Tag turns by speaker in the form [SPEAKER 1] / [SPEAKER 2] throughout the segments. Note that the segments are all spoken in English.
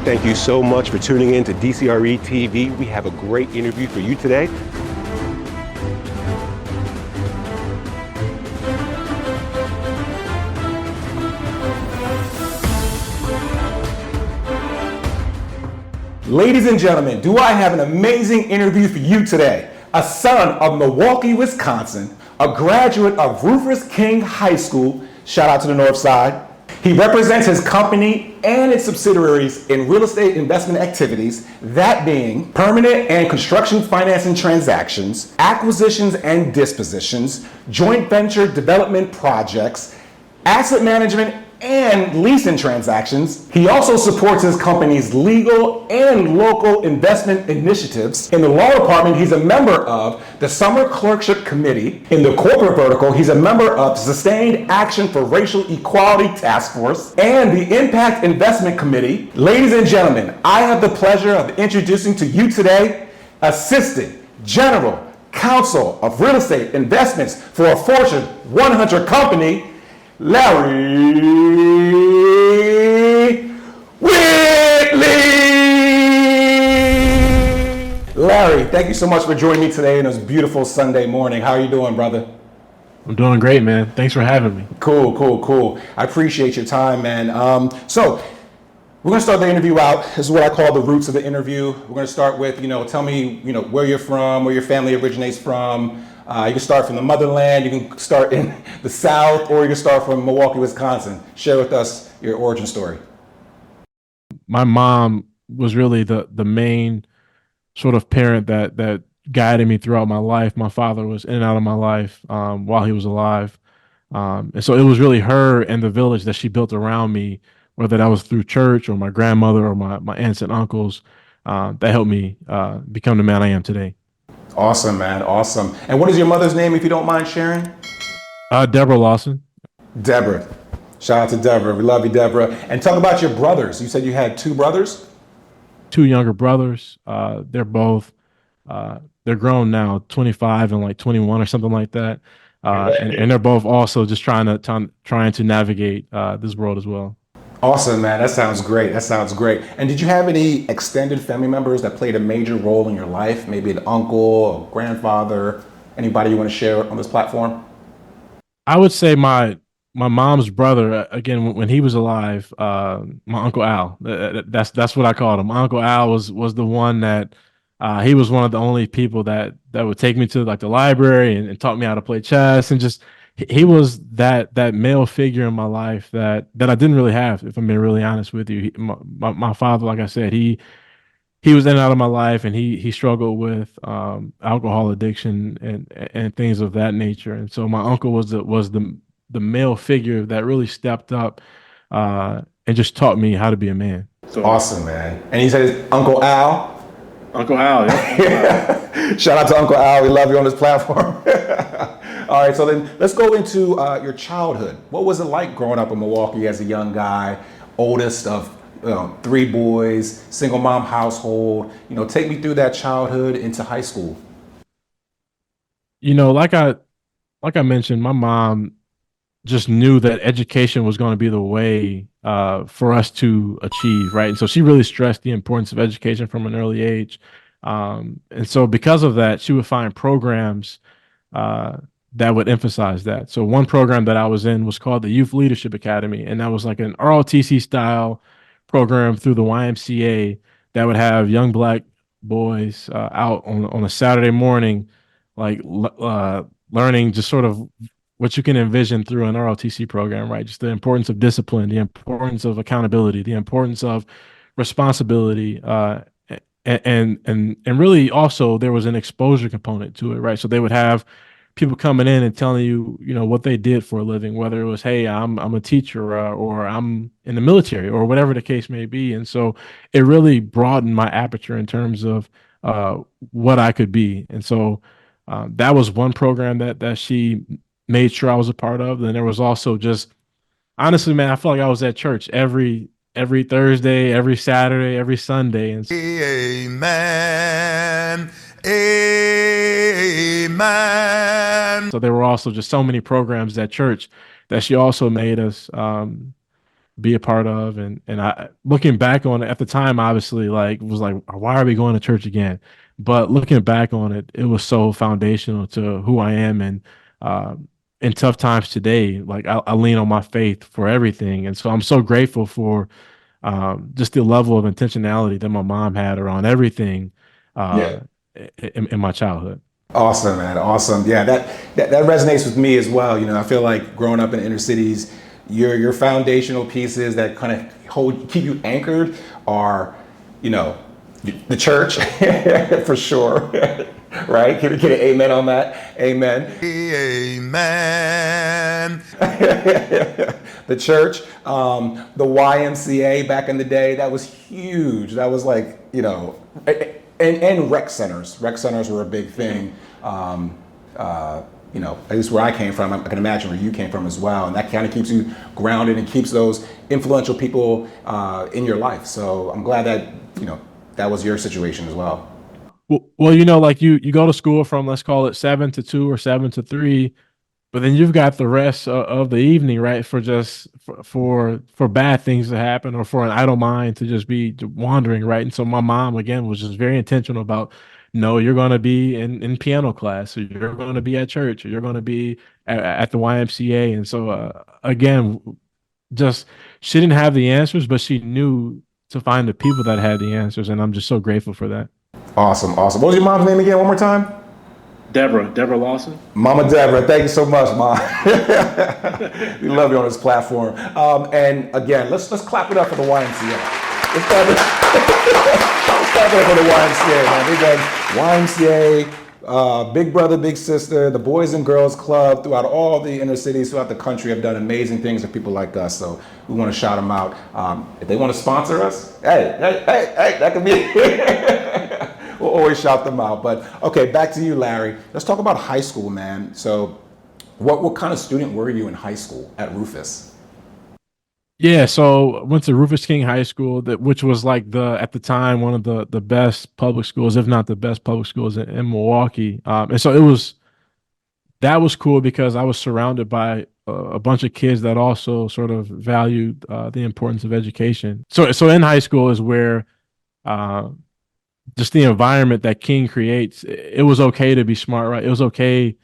[SPEAKER 1] Thank you so much for tuning in to DCRE TV. We have a great interview for you today.
[SPEAKER 2] Ladies and gentlemen, do I have an amazing interview for you today? A son of Milwaukee, Wisconsin, a graduate of Rufus King High School, shout out to the North Side. He represents his company and its subsidiaries in real estate investment activities, that being permanent and construction financing transactions, acquisitions and dispositions, joint venture development projects, asset management and leasing transactions. He also supports his company's legal and local investment initiatives. In the law department, he's a member of the Summer Clerkship Committee. In the corporate vertical, he's a member of the Sustained Action for Racial Equality Task Force and the Impact Investment Committee. Ladies and gentlemen, I have the pleasure of introducing to you today Assistant General Counsel of Real Estate Investments for a Fortune 100 company, Larry Whitley. Larry, thank you so much for joining me today on this beautiful Sunday morning. How are you doing, brother?
[SPEAKER 3] I'm doing great, man. Thanks for having me.
[SPEAKER 2] Cool. I appreciate your time, man. So we're going to start the interview out. This is what I call the roots of the interview. We're going to start with, tell me, where you're from, where your family originates from. You can start from the motherland, you can start in the South, or you can start from Milwaukee, Wisconsin. Share with us your origin story.
[SPEAKER 3] My mom was really the main sort of parent that guided me throughout my life. My father was in and out of my life while he was alive. And so it was really her and the village that she built around me, whether that was through church or my grandmother or my aunts and uncles, that helped me become the man I am today.
[SPEAKER 2] Awesome, man. Awesome. And what is your mother's name, if you don't mind sharing?
[SPEAKER 3] Deborah Lawson.
[SPEAKER 2] Deborah. Shout out to Deborah. We love you, Deborah. And talk about your brothers. You said you had two brothers?
[SPEAKER 3] Two younger brothers. They're both, they're grown now, 25 and like 21 or something like that. And they're both also just trying to navigate this world as well.
[SPEAKER 2] Awesome, man. That sounds great. And did you have any extended family members that played a major role in your life? Maybe an uncle, a grandfather, anybody you want to share on this platform?
[SPEAKER 3] I would say my mom's brother, again, when he was alive, my Uncle Al, that's what I called him. My Uncle Al was the one that he was one of the only people that would take me to like the library and taught me how to play chess, and just he was that male figure in my life that I didn't really have, if I'm being really honest with you. My father, like I said, he was in and out of my life, and he struggled with alcohol addiction and things of that nature. And so my uncle was the male figure that really stepped up and just taught me how to be a man.
[SPEAKER 2] So awesome, man. And he said Uncle Al.
[SPEAKER 3] Uncle Al, yeah.
[SPEAKER 2] Shout out to Uncle Al. We love you on this platform. All right, so then let's go into your childhood. What was it like growing up in Milwaukee as a young guy, oldest of three boys, single mom household? Take me through that childhood into high school.
[SPEAKER 3] Like I mentioned, my mom just knew that education was going to be the way for us to achieve, right? And so she really stressed the importance of education from an early age. And so because of that, she would find programs that would emphasize that. So one program that I was in was called the Youth Leadership Academy, and that was like an ROTC style program through the YMCA that would have young Black boys out on a Saturday morning, like learning just sort of what you can envision through an ROTC program, right? Just the importance of discipline, the importance of accountability, the importance of responsibility, and really also there was an exposure component to it, right? So they would have people coming in and telling you, what they did for a living, whether it was, hey, I'm a teacher or I'm in the military or whatever the case may be. And so it really broadened my aperture in terms of what I could be. And so that was one program that she made sure I was a part of. Then there was also just, honestly, man, I felt like I was at church every Thursday, every Saturday, every Sunday. And
[SPEAKER 4] amen. Amen.
[SPEAKER 3] So there were also just so many programs at church that she also made us be a part of. And I, looking back on it at the time, obviously, like, was like, why are we going to church again? But looking back on it, it was so foundational to who I am. And uh, in tough times today, like, I lean on my faith for everything. And so I'm so grateful for just the level of intentionality that my mom had around everything
[SPEAKER 2] Yeah.
[SPEAKER 3] uh, in my childhood.
[SPEAKER 2] Awesome, man. Awesome. Yeah, that resonates with me as well. You know, I feel like growing up in inner cities, your foundational pieces that kind of keep you anchored are, you know, the church for sure. Right? Can we get an amen on that? Amen.
[SPEAKER 4] Amen.
[SPEAKER 2] The church, the YMCA back in the day, that was huge. That was like, you know, and rec centers. Rec centers were a big thing. You know, at least where I came from, I can imagine where you came from as well. And that kind of keeps you grounded and keeps those influential people in your life. So I'm glad that, you know, that was your situation as well.
[SPEAKER 3] Well, you know, like you go to school from, let's call it 7 to 2 or 7 to 3, but then you've got the rest of the evening, right? For just for bad things to happen, or for an idle mind to just be wandering, right? And so my mom, again, was just very intentional about, no, you're going to be in piano class, or you're going to be at church, or you're going to be at the YMCA. And so again, just, she didn't have the answers, but she knew to find the people that had the answers, and I'm just so grateful for that.
[SPEAKER 2] Awesome, awesome. What was your mom's name again? One more time.
[SPEAKER 3] Deborah Lawson.
[SPEAKER 2] Mama Deborah, thank you so much, Mom. We love you on this platform. And again, let's clap it up for the YMCA. Let's clap it, let's clap it up for the YMCA, man. We've done YMCA, Big Brother, Big Sister, the Boys and Girls Club throughout all the inner cities throughout the country have done amazing things for people like us. So we want to shout them out. If they want to sponsor us, hey, that could be. We'll always shout them out. But okay, back to you, Larry. Let's talk about high school, man. So what kind of student were you in high school at Rufus?
[SPEAKER 3] Yeah, so went to Rufus King High School, which was like at the time, one of the best public schools, if not the best public schools in Milwaukee. And so that was cool because I was surrounded by a bunch of kids that also sort of valued the importance of education. So in high school is where just the environment that King creates, it was okay to be smart, right? It was okay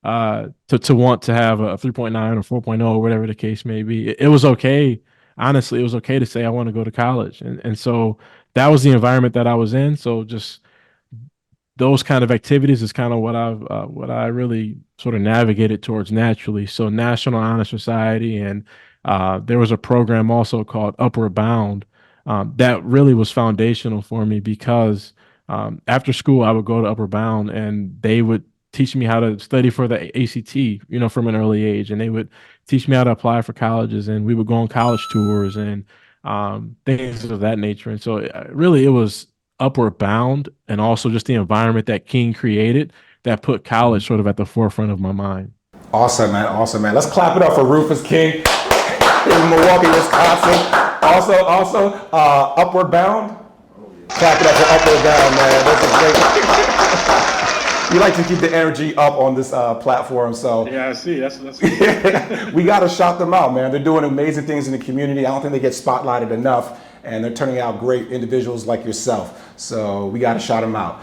[SPEAKER 3] to want to have a 3.9 or 4.0 or whatever the case may be. It was okay. Honestly, it was okay to say I want to go to college. And so that was the environment that I was in. So just those kind of activities is kind of what I really sort of navigated towards naturally. So National Honor Society, and there was a program also called Upward Bound that really was foundational for me because after school I would go to Upward Bound and they would teach me how to study for the ACT, you know, from an early age, and they would teach me how to apply for colleges, and we would go on college tours and things of that nature. And so really it was Upward Bound and also just the environment that King created that put college sort of at the forefront of my mind.
[SPEAKER 2] Awesome, man. Awesome, man. Let's clap it up for Rufus King in Milwaukee, Wisconsin. Also, Upward Bound. Clap it up for Upward Bound, man. This is great. We like to keep the energy up on this platform, so
[SPEAKER 3] Yeah, I see. That's
[SPEAKER 2] we got to shout them out, man. They're doing amazing things in the community. I don't think they get spotlighted enough, and they're turning out great individuals like yourself. So we got to shout them out.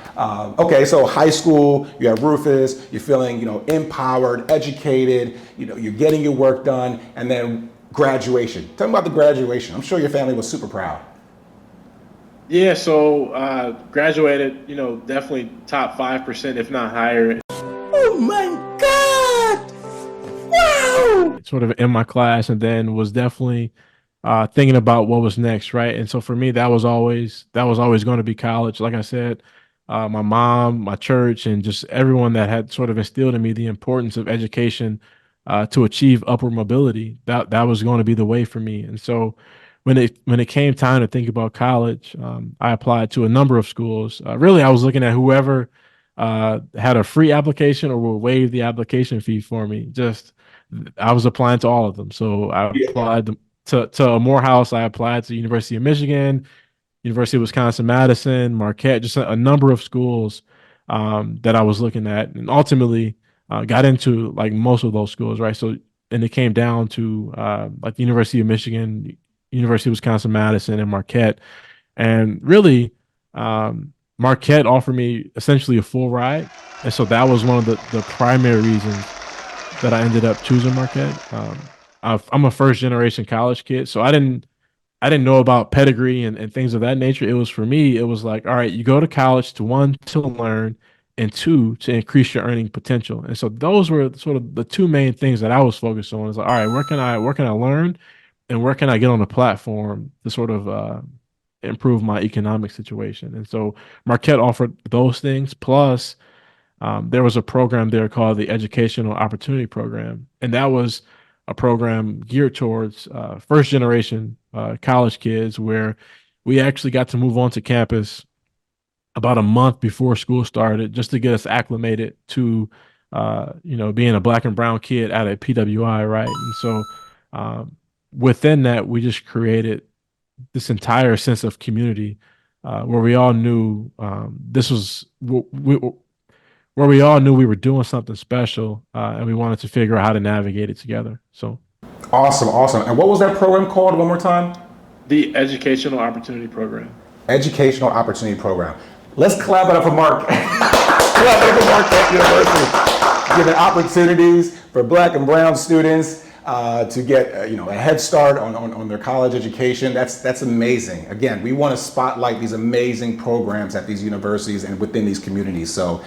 [SPEAKER 2] Okay, so high school, you're at Rufus, you're feeling, you know, empowered, educated, you know, you're getting your work done, and then graduation. Tell me about the graduation. I'm sure your family was super proud.
[SPEAKER 3] Yeah, so graduated, you know, definitely top 5%, if not higher.
[SPEAKER 4] Oh my God! Wow!
[SPEAKER 3] Sort of in my class, and then was definitely thinking about what was next, right? And so for me, that was always going to be college. Like I said, my mom, my church, and just everyone that had sort of instilled in me the importance of education to achieve upward mobility. That was going to be the way for me. And so when it came time to think about college, I applied to a number of schools. Really, I was looking at whoever had a free application or would waive the application fee for me. I was applying to all of them. So I applied to Morehouse. I applied to University of Michigan, University of Wisconsin-Madison, Marquette, just a number of schools that I was looking at, and ultimately got into like most of those schools, right? So and it came down to like the University of Michigan, University of Wisconsin-Madison, and Marquette. And really, Marquette offered me essentially a full ride. And so that was one of the primary reasons that I ended up choosing Marquette. I'm a first generation college kid, so I didn't know about pedigree and things of that nature. It was for me, it was like, all right, you go to college to one, to learn, and two, to increase your earning potential. And so those were sort of the two main things that I was focused on. Is like, all right, where can I learn, and where can I get on a platform to sort of improve my economic situation? And so Marquette offered those things. Plus, there was a program there called the Educational Opportunity Program, and that was a program geared towards first generation college kids, where we actually got to move onto campus about a month before school started, just to get us acclimated to being a black and brown kid at a PWI, right? And so within that, we just created this entire sense of community where we all knew this was where we all knew we were doing something special, and we wanted to figure out how to navigate it together. So
[SPEAKER 2] Awesome, awesome. And what was that program called one more time?
[SPEAKER 3] the Educational Opportunity Program.
[SPEAKER 2] Educational Opportunity Program. Let's clap it up for Mark. Clap it up for Marquette University, giving opportunities for black and brown students to get a head start on their college education. That's amazing. Again, we want to spotlight these amazing programs at these universities and within these communities. So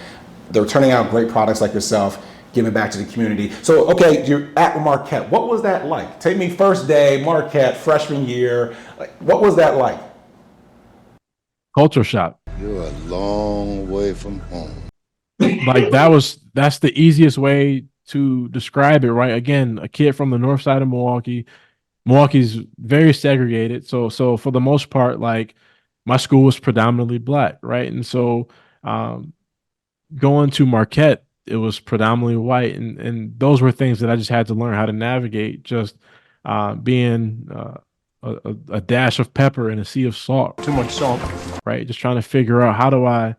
[SPEAKER 2] they're turning out great products like yourself, giving back to the community. So, okay, you're at Marquette. What was that like? Take me first day, Marquette, freshman year. What was that like?
[SPEAKER 3] Culture shock.
[SPEAKER 5] You're a long way from home.
[SPEAKER 3] Like that's the easiest way to describe it, right? Again, a kid from the north side of Milwaukee. Milwaukee's very segregated. So for the most part, like, my school was predominantly black, right? And so going to Marquette, it was predominantly white, and those were things that I just had to learn how to navigate. Just being a dash of pepper and a sea of salt.
[SPEAKER 1] Too much salt.
[SPEAKER 3] Right? Just trying to figure out how do I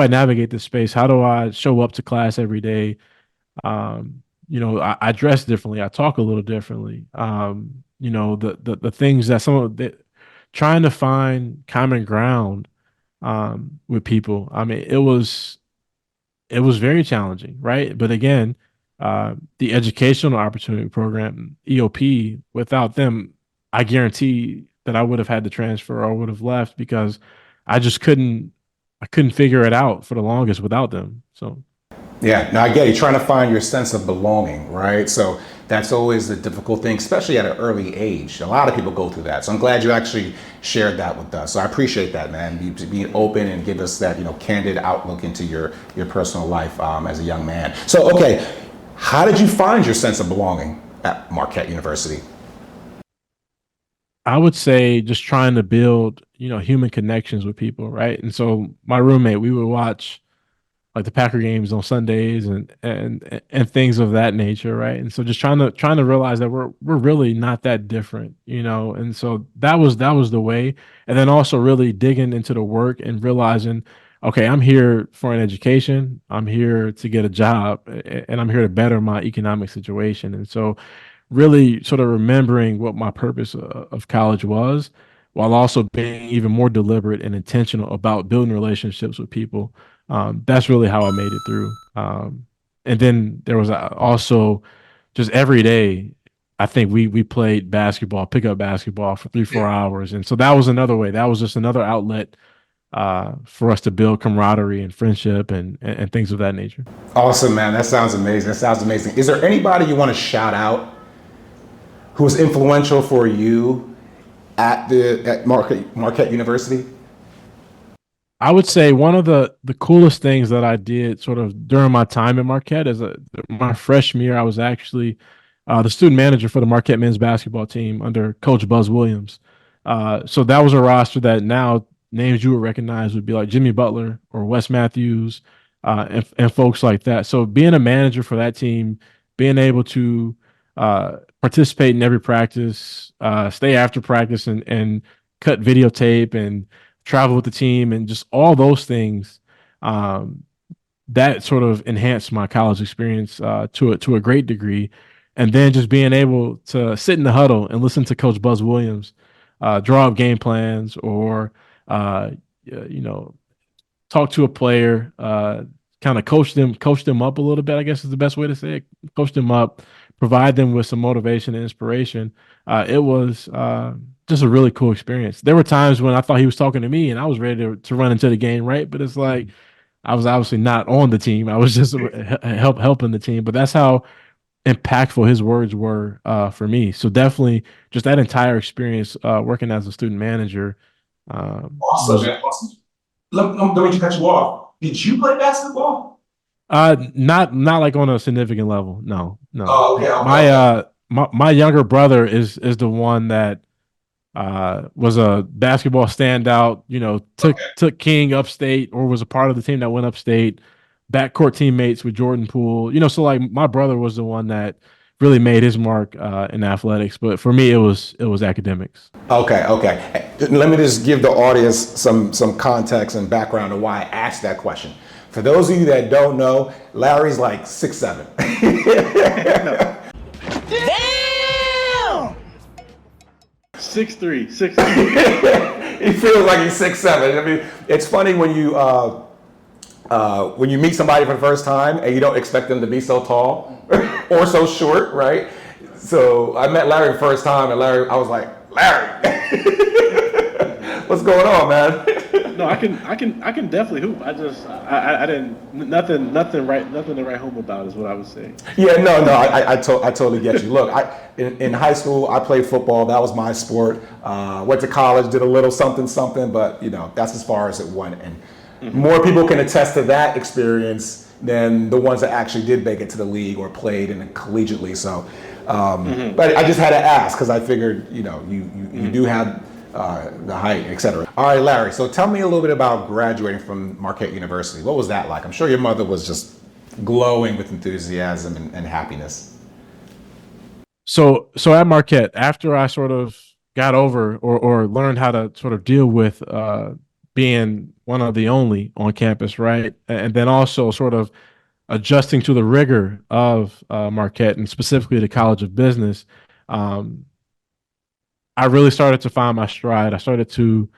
[SPEAKER 3] navigate this space? How do I show up to class every day? I dress differently. I talk a little differently. The things that trying to find common ground with people. I mean, it was very challenging, right? But again, the Educational Opportunity Program, EOP, without them, I guarantee that I would have had to transfer or would have left, because I couldn't figure it out for the longest without them. So
[SPEAKER 2] Yeah, now I get it. You're trying to find your sense of belonging, right? So that's always a difficult thing, especially at an early age. A lot of people go through that. So I'm glad you actually shared that with us. So I appreciate that, man. You being open and give us that, candid outlook into your personal life as a young man. So, okay, how did you find your sense of belonging at Marquette University?
[SPEAKER 3] I would say just trying to build, human connections with people, right? And so my roommate, we would watch like the Packer games on Sundays and things of that nature, right? And so just trying to realize that we're really not that different, And so that was the way. And then also really digging into the work and realizing, okay, I'm here for an education, I'm here to get a job, and I'm here to better my economic situation. And so really sort of remembering what my purpose of college was, while also being even more deliberate and intentional about building relationships with people. That's really how I made it through. And then there was also just every day, I think we played basketball, pickup basketball for 3-4 hours. And so that was another way. That was just another outlet for us to build camaraderie and friendship and things of that nature.
[SPEAKER 2] Awesome, man. That sounds amazing. Is there anybody you want to shout out who was influential for you at Marquette University?
[SPEAKER 3] I would say one of the coolest things that I did sort of during my time at Marquette is my freshman year, I was actually the student manager for the Marquette men's basketball team under Coach Buzz Williams. So that was a roster that now names you would recognize would be like Jimmy Butler or Wes Matthews and folks like that. So being a manager for that team, being able to participate in every practice, stay after practice and cut videotape and travel with the team and just all those things, that sort of enhanced my college experience to a great degree. and then just being able to sit in the huddle and listen to Coach Buzz Williams draw up game plans or you know, talk to a player, kind of coach them up a little bit, I guess is the best way to say it. Coach them up, provide them with some motivation and inspiration. It was just a really cool experience. There were times when I thought he was talking to me and I was ready to run into the game, right? But it's like I was obviously not on the team. I was just helping the team. But that's how impactful his words were for me. So definitely just that entire experience working as a student manager.
[SPEAKER 2] Awesome, man. Awesome. Let me just cut you off. Did you play basketball?
[SPEAKER 3] Not like on a significant level. No.
[SPEAKER 2] Oh, okay.
[SPEAKER 3] My younger brother is the one that was a basketball standout, you know, took King upstate or was a part of the team that went upstate, backcourt teammates with Jordan Poole, you know, so like my brother was the one that really made his mark in athletics. But for me, it was academics.
[SPEAKER 2] Okay. Let me just give the audience some context and background on why I asked that question. For those of you that don't know, Larry's like 6'7".
[SPEAKER 4] Damn!
[SPEAKER 3] 6'3".
[SPEAKER 2] He feels like he's 6'7". I mean, it's funny when you meet somebody for the first time and you don't expect them to be so tall or so short, right? So I met Larry the first time, and I was like, Larry, what's going on, man?
[SPEAKER 3] No, I can definitely hoop. I didn't nothing to write home about is what I would say.
[SPEAKER 2] Yeah, no, I totally get you. Look, in high school I played football. That was my sport. Went to college, did a little something, but you know that's as far as it went. And more people can attest to that experience than the ones that actually did make it to the league or played in it collegiately. So, but I just had to ask because I figured, you know, you do have the height, etc. All right, Larry. So tell me a little bit about graduating from Marquette University. What was that like? I'm sure your mother was just glowing with enthusiasm and happiness.
[SPEAKER 3] So at Marquette, after I sort of got over or learned how to sort of deal with being one of the only on campus, right? And then also sort of adjusting to the rigor of Marquette and specifically the College of Business, I really started to find my stride. I started to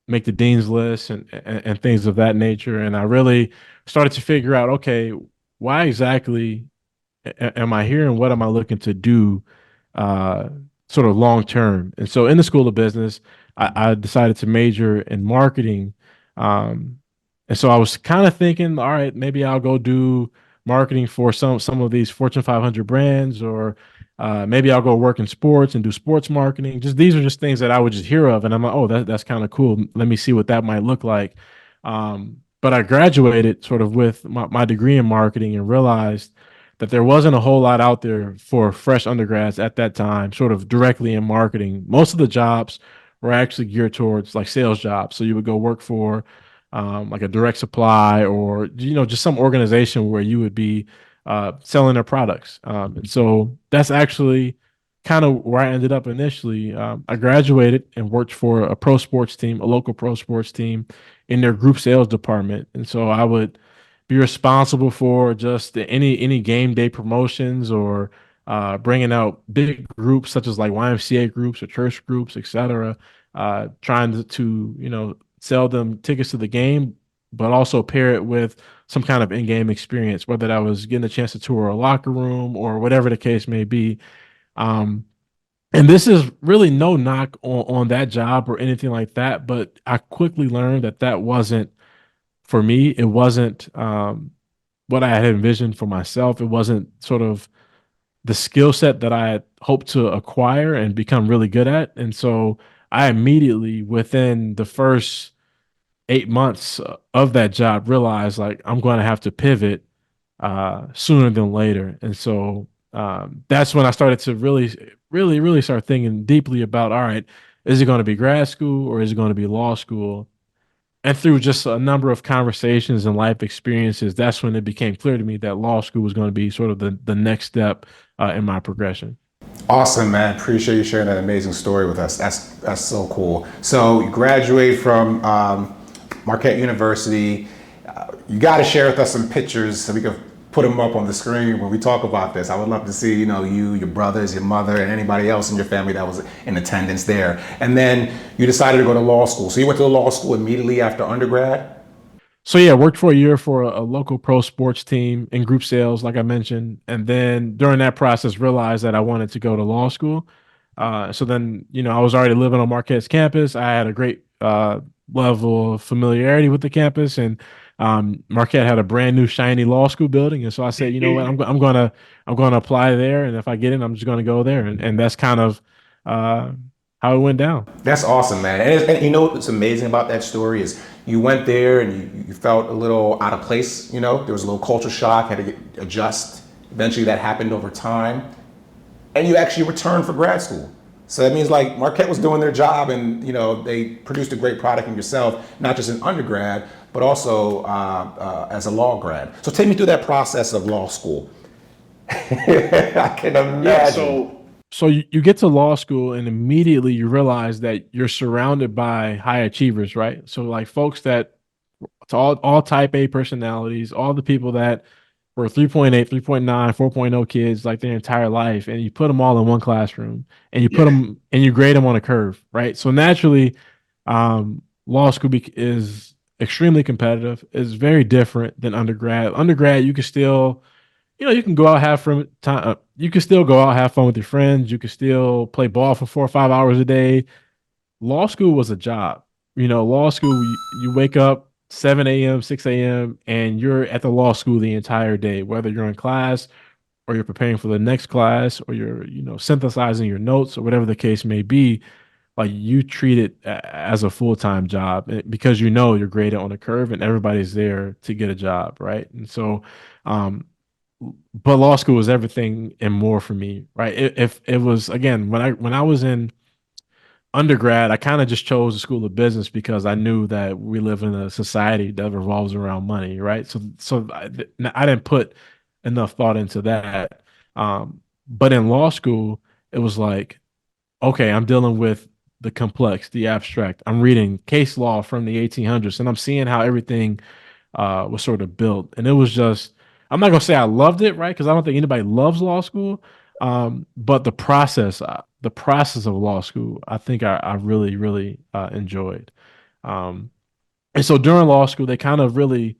[SPEAKER 3] make the dean's list and things of that nature. And I really started to figure out, okay, why exactly am I here and what am I looking to do sort of long term? And so in the School of Business, I decided to major in marketing. And so I was kind of thinking, all right, maybe I'll go do marketing for some of these Fortune 500 brands, or maybe I'll go work in sports and do sports marketing. These are just things that I would just hear of. And I'm like, oh, that's kind of cool. Let me see what that might look like. But I graduated sort of with my degree in marketing and realized that there wasn't a whole lot out there for fresh undergrads at that time, sort of directly in marketing. Most of the jobs were actually geared towards like sales jobs. So you would go work for like a direct supply or, you know, just some organization where you would be selling their products. And so that's actually kind of where I ended up initially. I graduated and worked for a pro sports team, a local pro sports team in their group sales department. And so I would be responsible for just any game day promotions or bringing out big groups such as like YMCA groups or church groups, et cetera, trying to you know, sell them tickets to the game, but also pair it with some kind of in-game experience, whether that was getting a chance to tour a locker room or whatever the case may be. And this is really no knock on that job or anything like that, but I quickly learned that wasn't for me. It wasn't what I had envisioned for myself. It wasn't sort of the skill set that I had hoped to acquire and become really good at. And so I immediately, within the first 8 months of that job, realized like I'm going to have to pivot sooner than later. And so that's when I started to really start thinking deeply about, all right, is it going to be grad school or is it going to be law school? And through just a number of conversations and life experiences, that's when it became clear to me that law school was going to be sort of the next step in my progression.
[SPEAKER 2] Awesome, man. Appreciate you sharing that amazing story with us. That's so cool. So you graduate from Marquette University. You got to share with us some pictures so we can put them up on the screen when we talk about this. I would love to see, you, your brothers, your mother, and anybody else in your family that was in attendance there. And then you decided to go to law school. So you went to law school immediately after undergrad?
[SPEAKER 3] So yeah, worked for a year for a local pro sports team in group sales, like I mentioned, and then during that process, realized that I wanted to go to law school. So then, I was already living on Marquette's campus. I had a great level of familiarity with the campus, and Marquette had a brand new shiny law school building, and so I said, you know what, I'm gonna apply there, and if I get in, I'm just gonna go there, and that's kind of how it went down.
[SPEAKER 2] That's awesome, man. And you know what's amazing about that story is you went there and you felt a little out of place. There was a little culture shock, had to adjust. Eventually, that happened over time, and you actually returned for grad school. So that means like Marquette was doing their job, and they produced a great product in yourself, not just in undergrad, but also as a law grad. So take me through that process of law school. I can imagine.
[SPEAKER 3] Yeah, so you get to law school and immediately you realize that you're surrounded by high achievers, right? So like folks that it's all type A personalities, all the people that were 3.8, 3.9, 4.0 kids like their entire life, and you put them all in one classroom and you put them and you grade them on a curve, right? So naturally, law school is extremely competitive. It's very different than undergrad. Undergrad, you can still you can go out have fun time. You can still go out have fun with your friends. You can still play ball for 4 or 5 hours a day. Law school was a job. Law school, you wake up 7 a.m., 6 a.m., and you're at the law school the entire day, whether you're in class or you're preparing for the next class or you're, synthesizing your notes or whatever the case may be. Like you treat it as a full-time job because you're graded on a curve and everybody's there to get a job, right? And so, but law school was everything and more for me, right? If it was again when I was in undergrad, I kind of just chose the school of business because I knew that we live in a society that revolves around money, right? So I didn't put enough thought into that. But in law school, it was like, okay, I'm dealing with the complex, the abstract. I'm reading case law from the 1800s, and I'm seeing how everything was sort of built, and it was just. I'm not gonna say I loved it, right? Because I don't think anybody loves law school. But the process of law school, I think I really, really enjoyed. And so during law school, they kind of really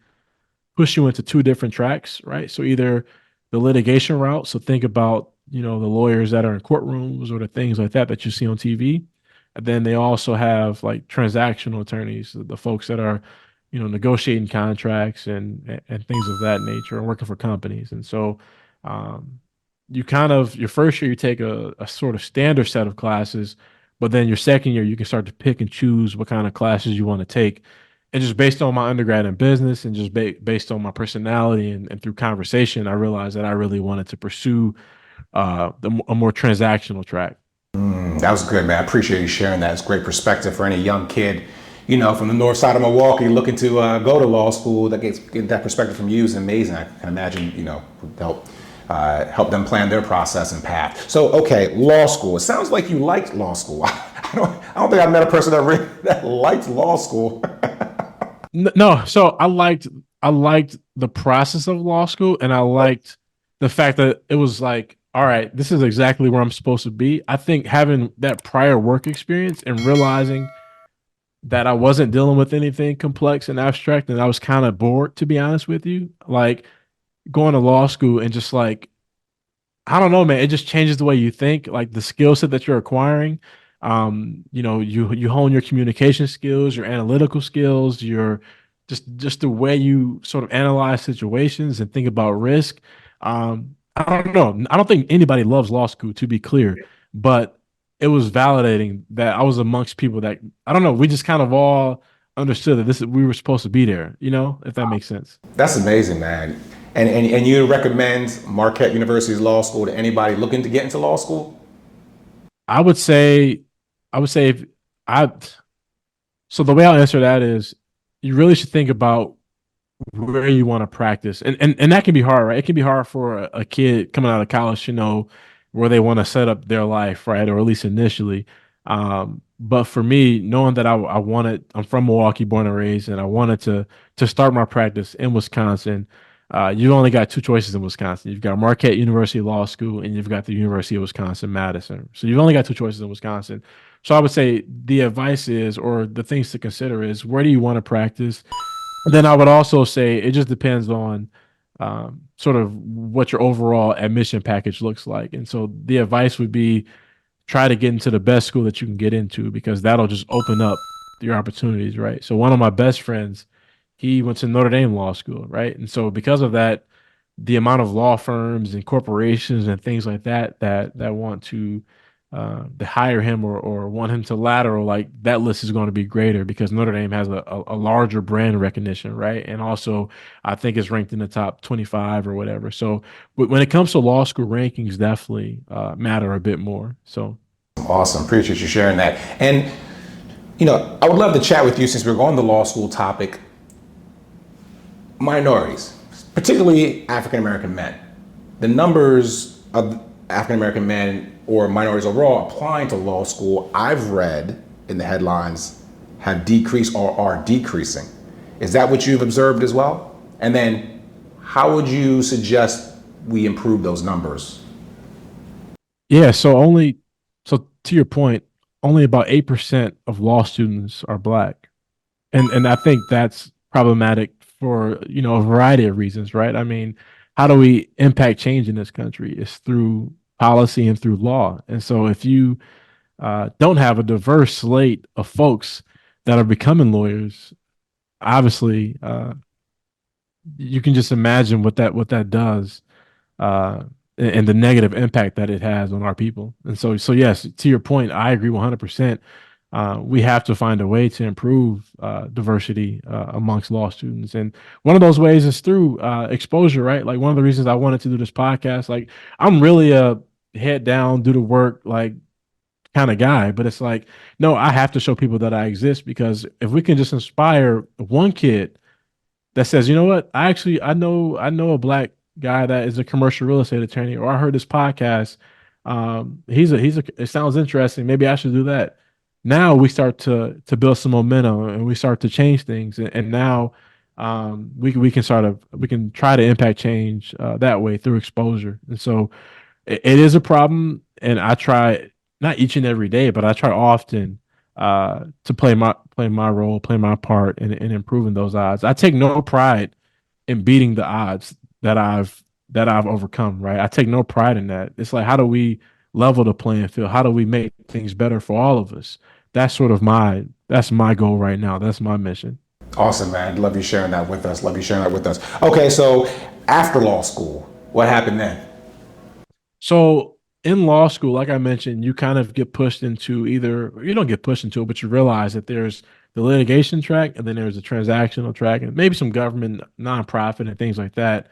[SPEAKER 3] push you into two different tracks, right? So either the litigation route, so think about the lawyers that are in courtrooms or the things like that you see on TV. And then they also have like transactional attorneys, the folks that are negotiating contracts and things of that nature and working for companies. And so you kind of your first year you take a sort of standard set of classes, but then your second year you can start to pick and choose what kind of classes you want to take. And just based on my undergrad in business and just based on my personality and through conversation, I realized that I really wanted to pursue a more transactional track.
[SPEAKER 2] That was good, man. I appreciate you sharing that. It's great perspective for any young kid from the north side of Milwaukee looking to go to law school. Get that perspective from you is amazing. I can imagine, would help them plan their process and path. So, okay, law school. It sounds like you liked law school. I don't think I've met a person that liked law school.
[SPEAKER 3] No, so I liked the process of law school, and I liked the fact that it was like, all right, this is exactly where I'm supposed to be. I think having that prior work experience and realizing that I wasn't dealing with anything complex and abstract, and I was kind of bored, to be honest with you. Like going to law school and just like, I don't know, man, it just changes the way you think, like the skill set that you're acquiring. You hone your communication skills, your analytical skills, your just the way you sort of analyze situations and think about risk. I don't know. I don't think anybody loves law school, to be clear, but it was validating that I was amongst people that, I don't know, we just kind of all understood that we were supposed to be there, if that makes sense.
[SPEAKER 2] That's amazing, man. And you recommend Marquette University's law school to anybody looking to get into law school?
[SPEAKER 3] I would say so the way I'll answer that is you really should think about where you want to practice. And that can be hard, right? It can be hard for a kid coming out of college to know where they want to set up their life, right? Or at least initially. But for me, knowing that I'm from Milwaukee, born and raised, and I wanted to start my practice in Wisconsin, you've only got two choices in Wisconsin. You've got Marquette University Law School and you've got the University of Wisconsin-Madison. So you've only got two choices in Wisconsin. So I would say the advice is, or the things to consider is, where do you want to practice? And then I would also say it just depends on sort of what your overall admission package looks like. And so the advice would be, try to get into the best school that you can get into, because that'll just open up your opportunities, right? So one of my best friends, he went to Notre Dame Law School, right? And so because of that, the amount of law firms and corporations and things like that want to hire him or want him to lateral, like that list is going to be greater because Notre Dame has a larger brand recognition, right? And also, I think it's ranked in the top 25 or whatever. So when it comes to law school rankings, definitely matter a bit more. So
[SPEAKER 2] Awesome. Appreciate you sharing that. And, I would love to chat with you, since we're on the law school topic. Minorities, particularly African-American men. The numbers of African-American men or minorities overall applying to law school, I've read in the headlines, have decreased or are decreasing. Is that what you've observed as well? And then how would you suggest we improve those numbers?
[SPEAKER 3] yeah, so to your point, only about 8% of law students are black. And I think that's problematic for, a variety of reasons, right? I mean, how do we impact change in this country? It's through policy and through law. And so if you don't have a diverse slate of folks that are becoming lawyers, obviously, you can just imagine what that does, and the negative impact that it has on our people. And so yes, to your point, I agree 100%. We have to find a way to improve diversity amongst law students, and one of those ways is through exposure, right? Like, one of the reasons I wanted to do this podcast, like, I'm really a head down, do the work, like, kind of guy, but it's like, no, I have to show people that I exist, because if we can just inspire one kid that says, you know what, I know a black guy that is a commercial real estate attorney, or I heard this podcast. It sounds interesting. Maybe I should do that. Now we start to build some momentum, and we start to change things. And now we can try to impact change that way through exposure. And so it is a problem. And I try, not each and every day, but I try often to play my role, play my part in improving those odds. I take no pride in beating the odds that I've overcome, right? I take no pride in that. It's like, how do we level the playing field? How do we make things better for all of us? That's my goal right now. That's my mission.
[SPEAKER 2] Awesome, man. Love you sharing that with us. Okay, so after law school, what happened then?
[SPEAKER 3] So in law school, like I mentioned, you kind of get pushed into, either you don't get pushed into it, but you realize that there's the litigation track, and then there's the transactional track, and maybe some government, nonprofit, and things like that.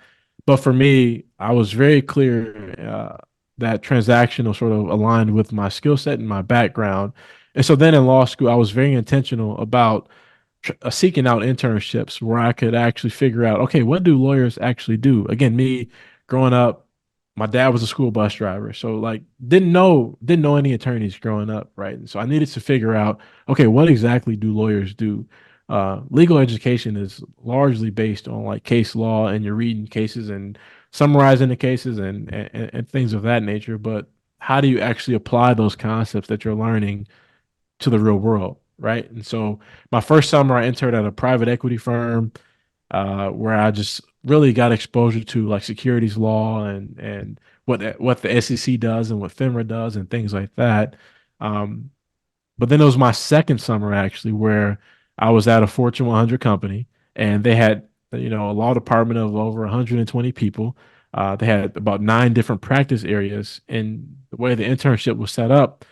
[SPEAKER 3] But for me, I was very clear that transactional sort of aligned with my skill set and my background. And so then in law school, I was very intentional about seeking out internships where I could actually figure out, okay, what do lawyers actually do? Again, me growing up, my dad was a school bus driver, so like didn't know any attorneys growing up, right? And so I needed to figure out, okay, what exactly do lawyers do? Legal education is largely based on like case law, and you're reading cases and summarizing the cases and things of that nature. But how do you actually apply those concepts that you're learning to the real world, right? And so my first summer, I entered at a private equity firm where I just really got exposure to like securities law and what the SEC does and what FINRA does and things like that. But then it was my second summer actually where I was at a Fortune 100 company, and they had a law department of over 120 people. They had about 9 different practice areas, and the way the internship was set up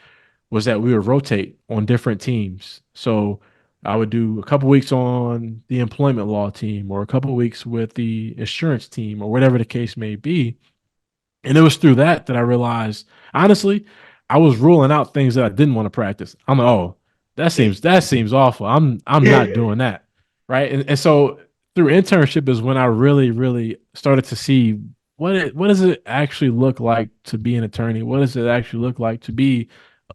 [SPEAKER 3] was that we would rotate on different teams. So I would do a couple weeks on the employment law team, or a couple weeks with the insurance team, or whatever the case may be. And it was through that I realized, honestly, I was ruling out things that I didn't want to practice. I'm like, oh, that seems awful. I'm not doing that, right? And so through internship is when I really, really started to see what does it actually look like to be an attorney? What does it actually look like to be,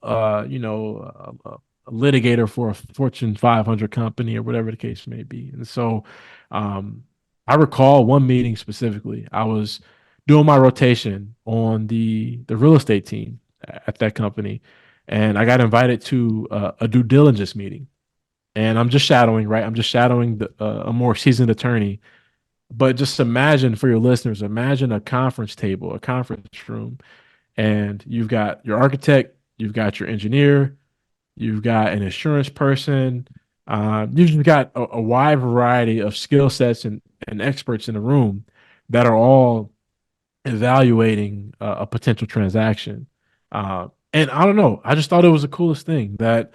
[SPEAKER 3] a litigator for a Fortune 500 company, or whatever the case may be? And so, I recall one meeting specifically. I was doing my rotation on the real estate team at that company, and I got invited to a due diligence meeting. And I'm just shadowing, right? I'm just shadowing a more seasoned attorney. But just imagine for your listeners, imagine a conference table, a conference room, and you've got your architect, you've got your engineer, you've got an insurance person, you've just got a wide variety of skill sets and experts in the room that are all evaluating a potential transaction. And I don't know, I just thought it was the coolest thing that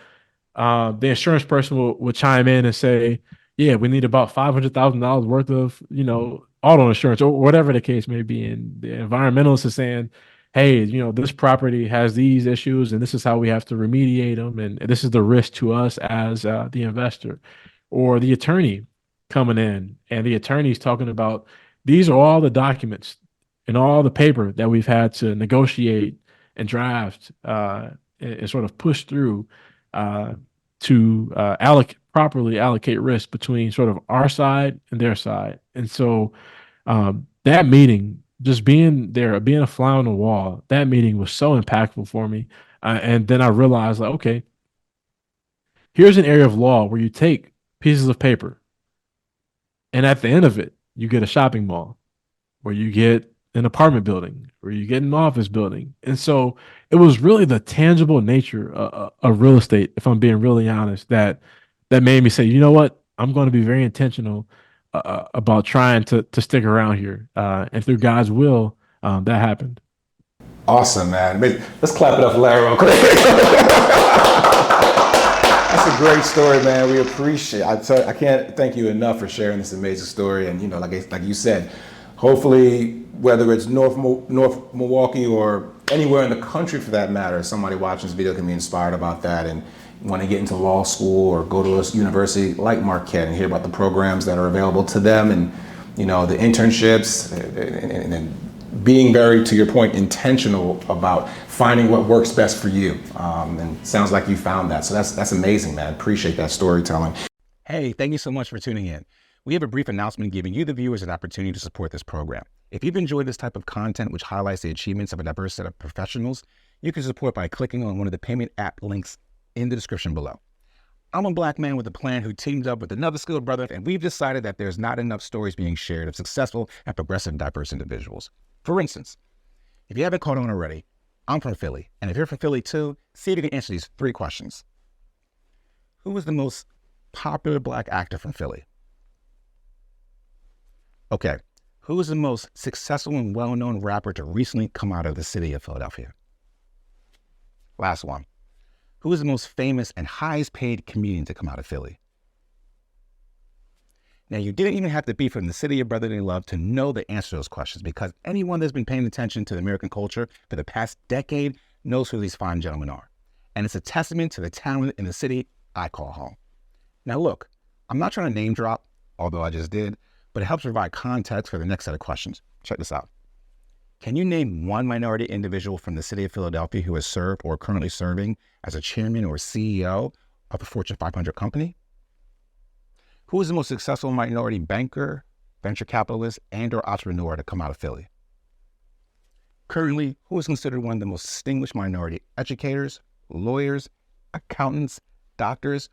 [SPEAKER 3] the insurance person would chime in and say, yeah, we need about $500,000 worth of, auto insurance or whatever the case may be. And the environmentalist is saying, hey, this property has these issues and this is how we have to remediate them. And this is the risk to us as the investor. Or the attorney coming in and the attorney's talking about these are all the documents and all the paper that we've had to negotiate and draft and sort of push through to properly allocate risk between sort of our side and their side. And so that meeting, just being there, being a fly on the wall, that meeting was so impactful for me. And then I realized, like, okay, here's an area of law where you take pieces of paper, and at the end of it, you get a shopping mall, where you get an apartment building, where you get an office building. And so it was really the tangible nature of real estate, if I'm being really honest, that made me say, you know what, I'm going to be very intentional about trying to stick around here. And through God's will, that happened.
[SPEAKER 2] Awesome, man. Let's clap it up for Larry real quick. That's a great story, man. We appreciate it. I can't thank you enough for sharing this amazing story. And, like you said, hopefully, whether it's North Milwaukee or anywhere in the country for that matter, somebody watching this video can be inspired about that and want to get into law school or go to a university like Marquette and hear about the programs that are available to them and, the internships and being very, to your point, intentional about finding what works best for you. And it sounds like you found that. So that's amazing, man. Appreciate that storytelling.
[SPEAKER 6] Hey, thank you so much for tuning in. We have a brief announcement giving you, the viewers, an opportunity to support this program. If you've enjoyed this type of content, which highlights the achievements of a diverse set of professionals, you can support by clicking on one of the payment app links in the description below. I'm a Black man with a plan who teamed up with another skilled brother, and we've decided that there's not enough stories being shared of successful and progressive diverse individuals. For instance, if you haven't caught on already, I'm from Philly, and if you're from Philly too, see if you can answer these 3 questions. Who was the most popular Black actor from Philly? Okay, who is the most successful and well-known rapper to recently come out of the city of Philadelphia? Last one. Who is the most famous and highest paid comedian to come out of Philly? Now, you didn't even have to be from the city of brotherly love to know the answer to those questions, because anyone that's been paying attention to the American culture for the past decade knows who these fine gentlemen are. And it's a testament to the talent in the city I call home. Now, look, I'm not trying to name drop, although I just did, but it helps provide context for the next set of questions. Check this out. Can you name one minority individual from the city of Philadelphia who has served or currently serving as a chairman or CEO of a Fortune 500 company? Who is the most successful minority banker, venture capitalist, and or entrepreneur to come out of Philly? Currently, who is considered one of the most distinguished minority educators, lawyers, accountants, doctors,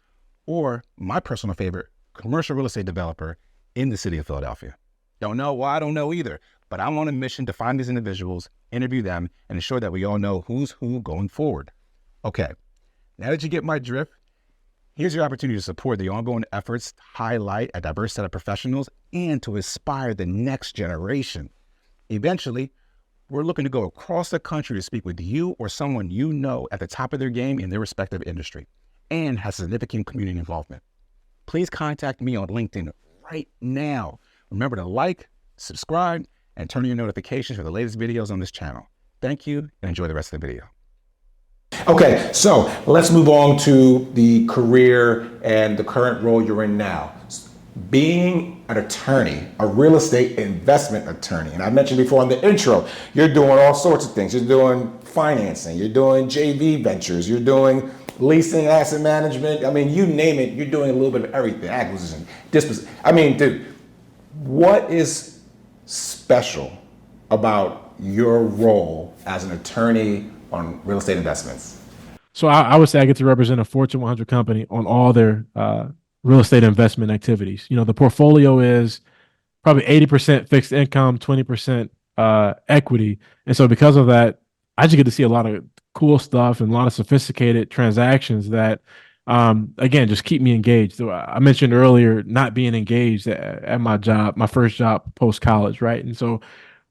[SPEAKER 6] or my personal favorite, commercial real estate developer in the city of Philadelphia? Don't know? Well, I don't know either, but I'm on a mission to find these individuals, interview them, and ensure that we all know who's who going forward. Okay, now that you get my drift, here's your opportunity to support the ongoing efforts to highlight a diverse set of professionals and to inspire the next generation. Eventually, we're looking to go across the country to speak with you or someone you know at the top of their game in their respective industry and has significant community involvement. Please contact me on LinkedIn right now. Remember to like, subscribe, and turn on your notifications for the latest videos on this channel. Thank you, and enjoy the rest of the video.
[SPEAKER 2] Okay, so let's move on to the career and the current role you're in now. Being an attorney, a real estate investment attorney, and I mentioned before in the intro, you're doing all sorts of things. You're doing financing, you're doing JV ventures, you're doing leasing, asset management. I mean, you name it, you're doing a little bit of everything. Acquisition, disposition. I mean, dude, What is special about your role as an attorney on real estate investments?
[SPEAKER 3] So I would say I get to represent a Fortune 100 company on all their real estate investment activities. The portfolio is probably 80% fixed income, 20% equity. And so because of that, I just get to see a lot of cool stuff and a lot of sophisticated transactions that, again, just keep me engaged. So I mentioned earlier not being engaged at my job, my first job post college, right? And so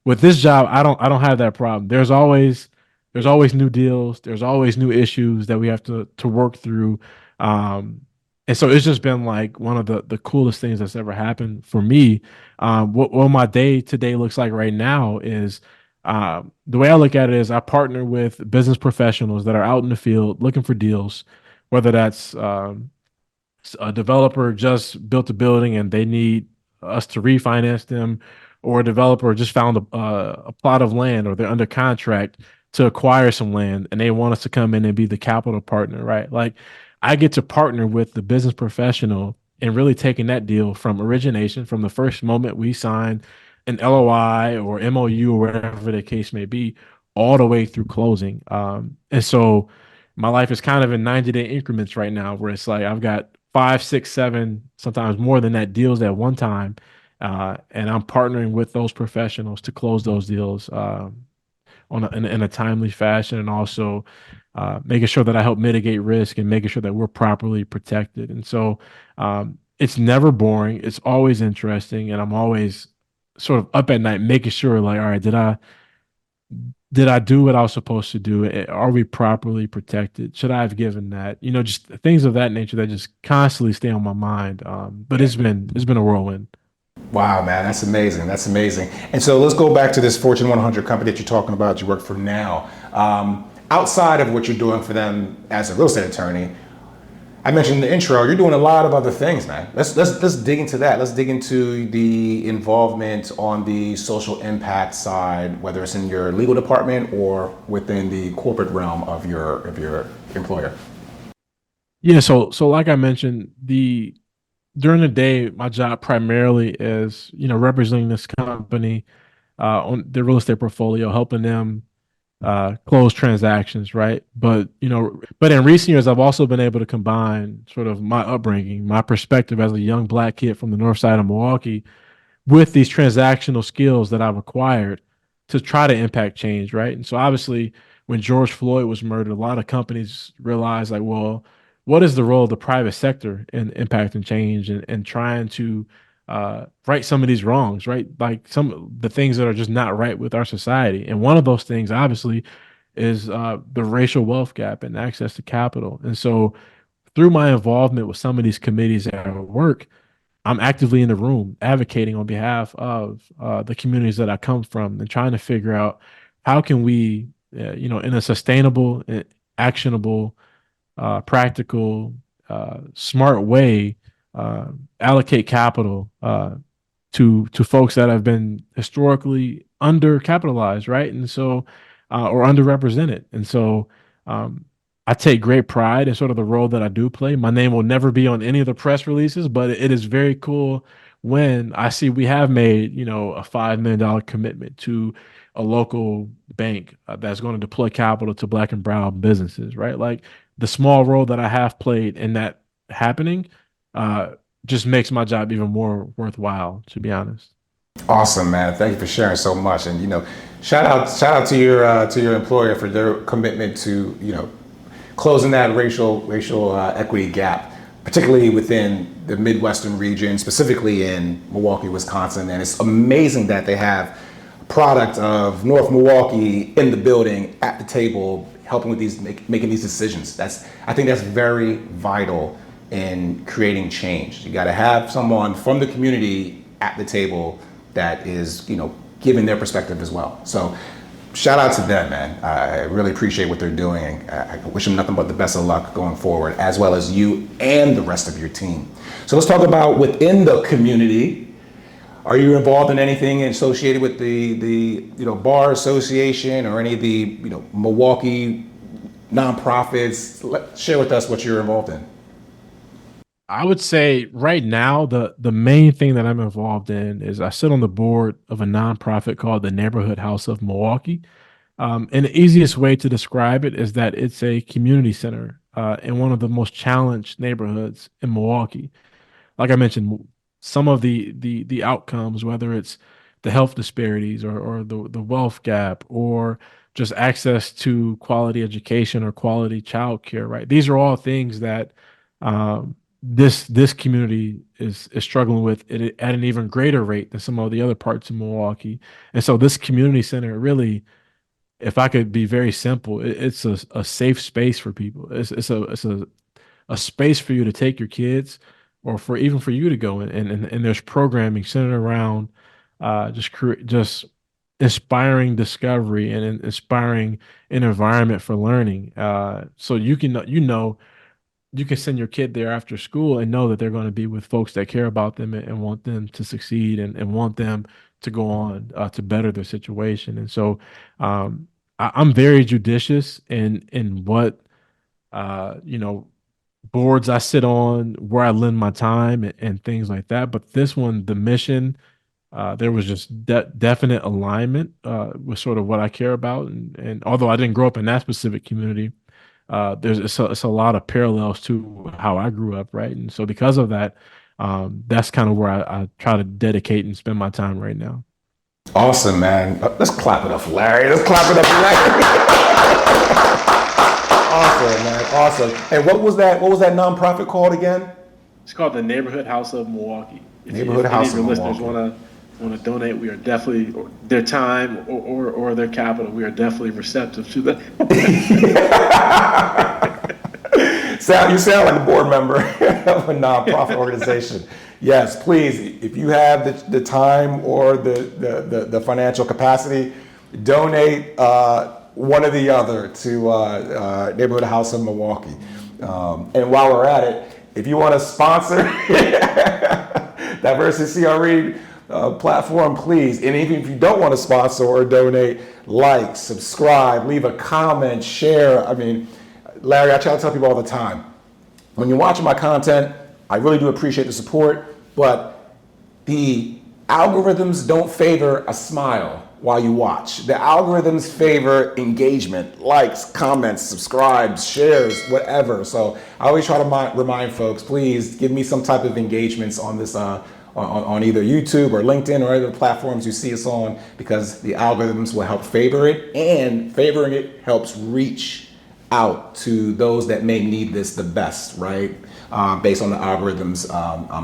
[SPEAKER 3] with this job, I don't have that problem. There's always new deals. There's always new issues that we have to work through. And so it's just been like one of the coolest things that's ever happened for me. What my day to day looks like right now is the way I look at it is I partner with business professionals that are out in the field looking for deals, whether that's a developer just built a building and they need us to refinance them, or a developer just found a plot of land or they're under contract to acquire some land and they want us to come in and be the capital partner, right? Like I get to partner with the business professional and really taking that deal from origination, from the first moment we sign an LOI or MOU or whatever the case may be, all the way through closing. And so my life is kind of in 90-day increments right now, where it's like I've got 5, 6, 7, sometimes more than that deals at one time. And I'm partnering with those professionals to close those deals in a timely fashion, and also making sure that I help mitigate risk and making sure that we're properly protected. And so it's never boring. It's always interesting. And I'm always sort of up at night making sure, like, all right, did I do what I was supposed to do? Are we properly protected? Should I have given that? Just things of that nature that just constantly stay on my mind. But it's been a whirlwind.
[SPEAKER 2] Wow, man, that's amazing. That's amazing. And so let's go back to this Fortune 100 company that you're talking about, you work for now. Outside of what you're doing for them as a real estate attorney, I mentioned in the intro, you're doing a lot of other things, man. Let's dig into that. Let's dig into the involvement on the social impact side, whether it's in your legal department or within the corporate realm of your employer.
[SPEAKER 3] Yeah, so like I mentioned, during the day, my job primarily is, representing this company on their real estate portfolio, helping them close transactions, right? But in recent years, I've also been able to combine sort of my upbringing, my perspective as a young Black kid from the north side of Milwaukee, with these transactional skills that I've acquired to try to impact change, right? And so obviously, when George Floyd was murdered, a lot of companies realized, like, well, what is the role of the private sector in impacting change and trying to right some of these wrongs, right? Like some of the things that are just not right with our society. And one of those things, obviously, is the racial wealth gap and access to capital. And so through my involvement with some of these committees at work, I'm actively in the room advocating on behalf of the communities that I come from and trying to figure out how can we, in a sustainable, actionable, practical, smart way, allocate capital to folks that have been historically undercapitalized, right? And so, or underrepresented. And so, I take great pride in sort of the role that I do play. My name will never be on any of the press releases, but it is very cool when I see we have made, a $5 million commitment to a local bank that's going to deploy capital to Black and brown businesses, right? Like the small role that I have played in that happening just makes my job even more worthwhile, to be honest.
[SPEAKER 2] Awesome, man. Thank you for sharing so much. And, shout out to your employer for their commitment to, closing that racial equity gap, particularly within the Midwestern region, specifically in Milwaukee, Wisconsin. And it's amazing that they have a product of North Milwaukee in the building at the table, helping with making these decisions. I think that's very vital in creating change. You got to have someone from the community at the table that is, giving their perspective as well. So shout out to them, man. I really appreciate what they're doing. I wish them nothing but the best of luck going forward, as well as you and the rest of your team. So let's talk about within the community. Are you involved in anything associated with the bar association or any of the Milwaukee nonprofits? Share with us what you're involved in.
[SPEAKER 3] I would say right now the main thing that I'm involved in is I sit on the board of a nonprofit called the Neighborhood House of Milwaukee. And the easiest way to describe it is that it's a community center in one of the most challenged neighborhoods in Milwaukee. Like I mentioned, some of the outcomes, whether it's the health disparities or the wealth gap or just access to quality education or quality childcare, right? These are all things that this community is struggling with at an even greater rate than some of the other parts of Milwaukee. And so this community center really, if I could be very simple, it's a safe space for people. It's a space for you to take your kids or for even for you to go in and there's programming centered around just inspiring discovery and inspiring an environment for learning. So you can send your kid there after school and know that they're going to be with folks that care about them and want them to succeed and want them to go on to better their situation. And so I'm very judicious in what you know boards I sit on, where I lend my time, and things like that. But this one, the mission, there was just definite alignment with sort of what I care about, and although I didn't grow up in that specific community, it's a lot of parallels to how I grew up, right? And so because of that, that's kind of where I try to dedicate and spend my time right now.
[SPEAKER 2] Awesome, man. Let's clap it up for Larry. Let's clap it up for Larry. Awesome, man. Awesome. And what was that? What was that nonprofit called again?
[SPEAKER 3] It's called the Neighborhood House of Milwaukee.
[SPEAKER 2] Neighborhood House of
[SPEAKER 3] If any of
[SPEAKER 2] Milwaukee.
[SPEAKER 3] your listeners want to donate, we are definitely their time or their capital. We are definitely receptive to that.
[SPEAKER 2] You sound like a board member of a nonprofit organization. Yes, please. If you have the time or the financial capacity, donate one or the other to Neighborhood House of Milwaukee. And while we're at it, if you want to sponsor Diversity CRE platform, please. And even if you don't want to sponsor or donate, like, subscribe, leave a comment, share. I mean, Larry, I try to tell people all the time, when you're watching my content, I really do appreciate the support, but the algorithms don't favor a smile while you watch. The algorithms favor engagement, likes, comments, subscribes, shares, whatever. So I always try to remind folks, please give me some type of engagements on this, on either YouTube or LinkedIn or other platforms you see us on, because the algorithms will help favor it, and favoring it helps reach out to those that may need this the best, right? Based on the algorithms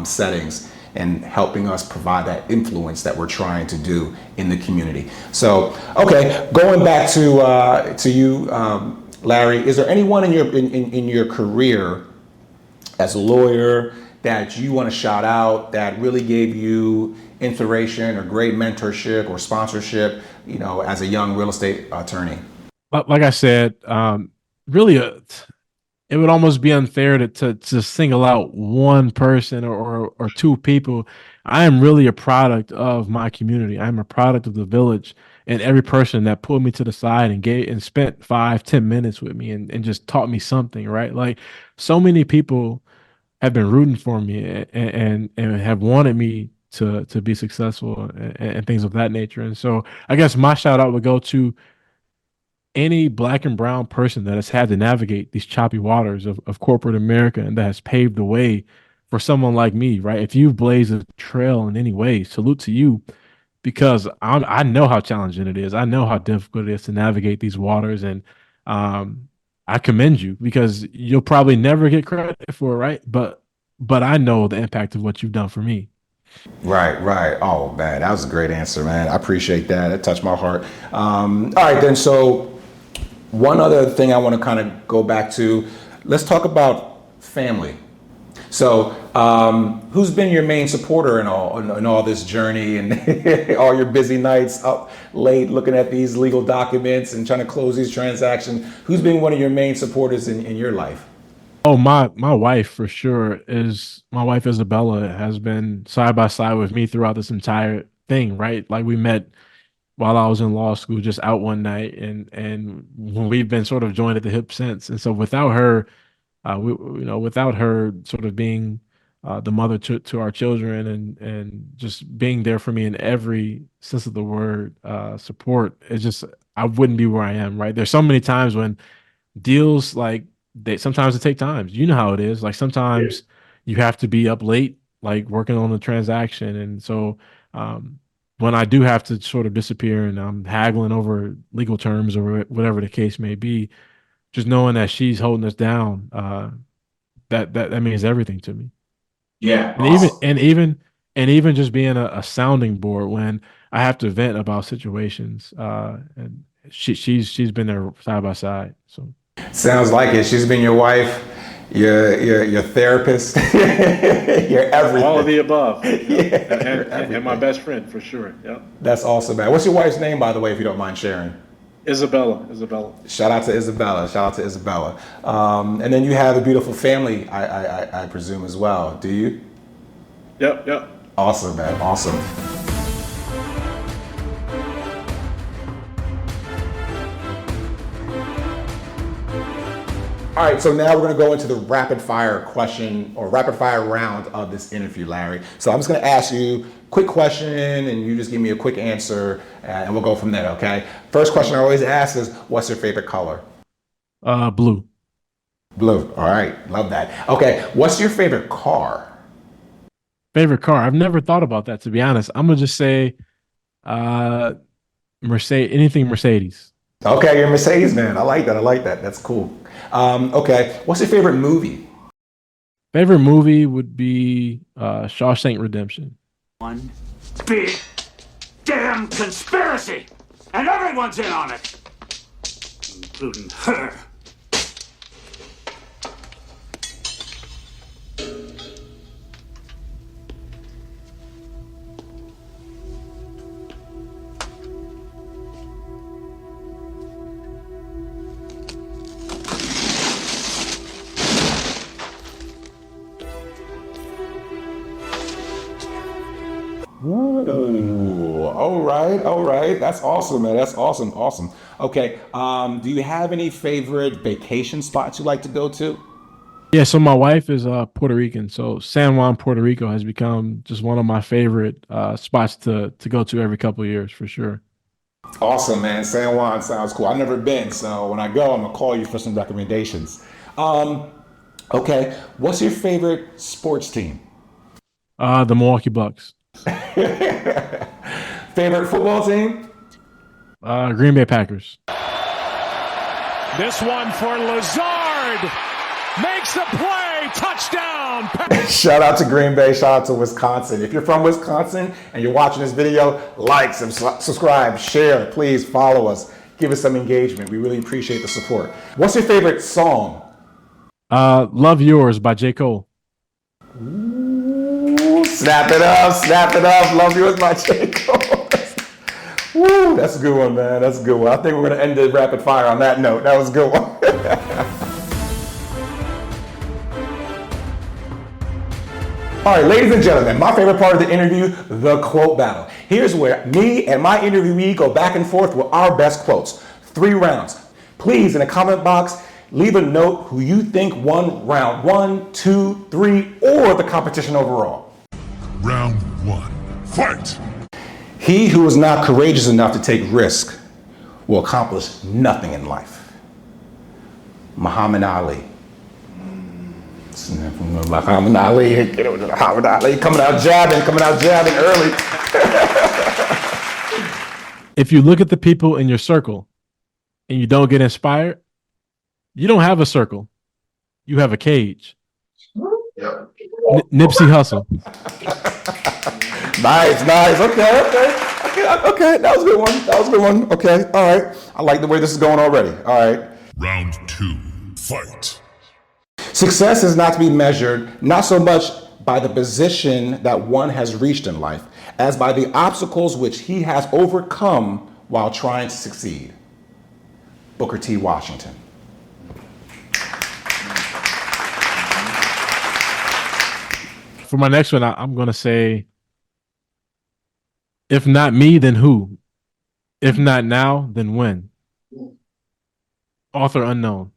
[SPEAKER 2] settings, and helping us provide that influence that we're trying to do in the community. So, okay, going back to you, Larry, is there anyone in your career as a lawyer that you want to shout out that really gave you inspiration or great mentorship or sponsorship, as a young real estate attorney?
[SPEAKER 3] Like I said, really, it would almost be unfair to single out one person or two people. I am really a product of my community. I'm a product of the village, and every person that pulled me to the side and spent 5-10 minutes with me and just taught me something, right? Like, so many people have been rooting for me and have wanted me to be successful and things of that nature. And so I guess my shout out would go to any black and brown person that has had to navigate these choppy waters of corporate America and that has paved the way for someone like me, right? If you've blazed a trail in any way, salute to you, because I know how challenging it is. I know how difficult it is to navigate these waters. And I commend you, because you'll probably never get credit for it, right? But I know the impact of what you've done for me.
[SPEAKER 2] Right. Oh, man, that was a great answer, man. I appreciate that. It touched my heart. All right, then. So one other thing I want to kind of go back to, let's talk about family. So who's been your main supporter in all this journey and all your busy nights up late looking at these legal documents and trying to close these transactions? Who's been one of your main supporters in your life?
[SPEAKER 3] Oh, my wife for sure my wife Isabella has been side by side with me throughout this entire thing, right? Like, we met while I was in law school, just out one night, and we've been sort of joined at the hip since. And so without her, without her sort of being the mother to our children, and just being there for me in every sense of the word. Support. It's just, I wouldn't be where I am, right? There's so many times when deals, like, sometimes it take times. You know how it is. Like, sometimes you have to be up late, like working on the transaction. And so when I do have to sort of disappear and I'm haggling over legal terms or whatever the case may be, just knowing that she's holding us down, that means everything to me.
[SPEAKER 2] Yeah.
[SPEAKER 3] And even just being a sounding board when I have to vent about situations, and she's been there side by side. So
[SPEAKER 2] Sounds like it. She's been your wife, your therapist, your everything.
[SPEAKER 3] all of the above. And my best friend for sure. Yeah.
[SPEAKER 2] That's awesome, man. What's your wife's name, by the way, if you don't mind sharing?
[SPEAKER 3] Isabella.
[SPEAKER 2] Shout out to Isabella. And then you have a beautiful family, I presume, as well. Do you?
[SPEAKER 3] Yep.
[SPEAKER 2] Awesome, man. Awesome. All right, so now we're going to go into the rapid fire question or rapid fire round of this interview, Larry. So I'm just going to ask you a quick question and you just give me a quick answer and we'll go from there, okay? First question I always ask is, what's your favorite color?
[SPEAKER 3] Blue.
[SPEAKER 2] Blue. All right, love that. Okay, what's your favorite car?
[SPEAKER 3] Favorite car? I've never thought about that, to be honest. I'm gonna just say Mercedes.
[SPEAKER 2] Okay, you're a Mercedes man. I like that. That's cool. Okay, what's your favorite movie?
[SPEAKER 3] Favorite movie would be Shawshank Redemption.
[SPEAKER 7] One big damn conspiracy, and everyone's in on it, including her.
[SPEAKER 2] Ooh, all right. That's awesome, man. That's awesome. Okay, do you have any favorite vacation spots you like to go to?
[SPEAKER 3] Yeah, so my wife is Puerto Rican, so San Juan, Puerto Rico has become just one of my favorite spots to go to every couple of years, for sure.
[SPEAKER 2] Awesome, man. San Juan sounds cool. I've never been, so when I go, I'm gonna call you for some recommendations. Okay, what's your favorite sports team?
[SPEAKER 3] The Milwaukee Bucks.
[SPEAKER 2] Favorite football team?
[SPEAKER 3] Green Bay Packers.
[SPEAKER 8] This one for Lazard. Makes the play. Touchdown.
[SPEAKER 2] Shout out to Green Bay. Shout out to Wisconsin. If you're from Wisconsin and you're watching this video, like, subscribe, share. Please follow us. Give us some engagement. We really appreciate the support. What's your favorite song?
[SPEAKER 3] Love Yours by J. Cole.
[SPEAKER 2] Ooh, snap it up. Love Yours by J. Cole. Woo, that's a good one, man. That's a good one. I think we're going to end the rapid fire on that note. That was a good one. All right, ladies and gentlemen, my favorite part of the interview, the quote battle. Here's where me and my interviewee go back and forth with our best quotes. 3 rounds. Please, in the comment box, leave a note who you think won round 1, 2, 3, or the competition overall.
[SPEAKER 9] Round 1, fight!
[SPEAKER 2] He who is not courageous enough to take risk will accomplish nothing in life. Muhammad Ali. Muhammad Ali coming out jabbing early.
[SPEAKER 3] If you look at the people in your circle and you don't get inspired, you don't have a circle. You have a cage.
[SPEAKER 2] Yep.
[SPEAKER 3] Nipsey Hussle.
[SPEAKER 2] Nice. Okay. That was a good one. Okay. All right. I like the way this is going already. All right.
[SPEAKER 9] Round 2, fight!
[SPEAKER 2] Success is not to be measured, not so much by the position that one has reached in life, as by the obstacles which he has overcome while trying to succeed. Booker T. Washington.
[SPEAKER 3] For my next one, I'm going to say, if not me, then who? If not now, then when? Author unknown.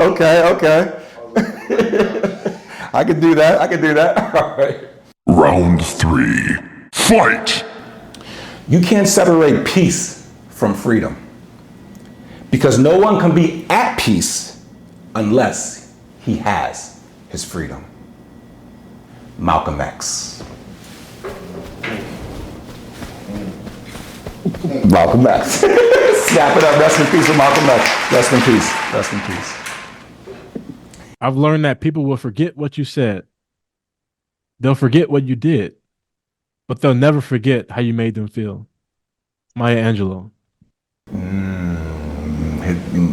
[SPEAKER 2] Okay. I could do that. All right.
[SPEAKER 9] Round 3. Fight!
[SPEAKER 2] You can't separate peace from freedom because no one can be at peace unless he has his freedom. Malcolm X. Malcolm X. Snap it up. Rest in peace with Malcolm X. Rest in peace. Rest in peace.
[SPEAKER 3] I've learned that people will forget what you said. They'll forget what you did, but they'll never forget how you made them feel. Maya Angelou.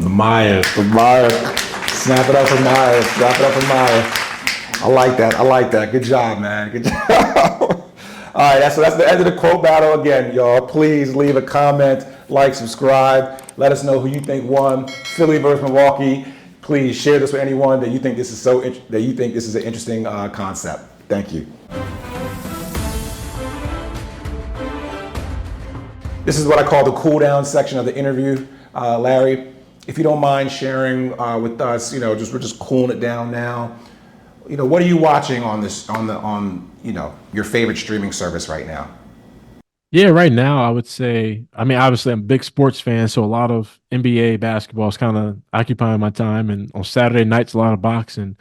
[SPEAKER 2] Maya. Snap it up for Maya. Snap it up for Maya. I like that. Good job, man. Good job. All right, so that's the end of the quote battle. Again, y'all, please leave a comment, like, subscribe. Let us know who you think won. Philly versus Milwaukee. Please share this with anyone that you think this is an interesting concept. Thank you. This is what I call the cool down section of the interview. Larry, if you don't mind sharing with us, we're just cooling it down now. What are you watching on your favorite streaming service right now?
[SPEAKER 3] Yeah, right now I would say, obviously I'm a big sports fan, so a lot of NBA basketball is kind of occupying my time, and on Saturday nights a lot of boxing.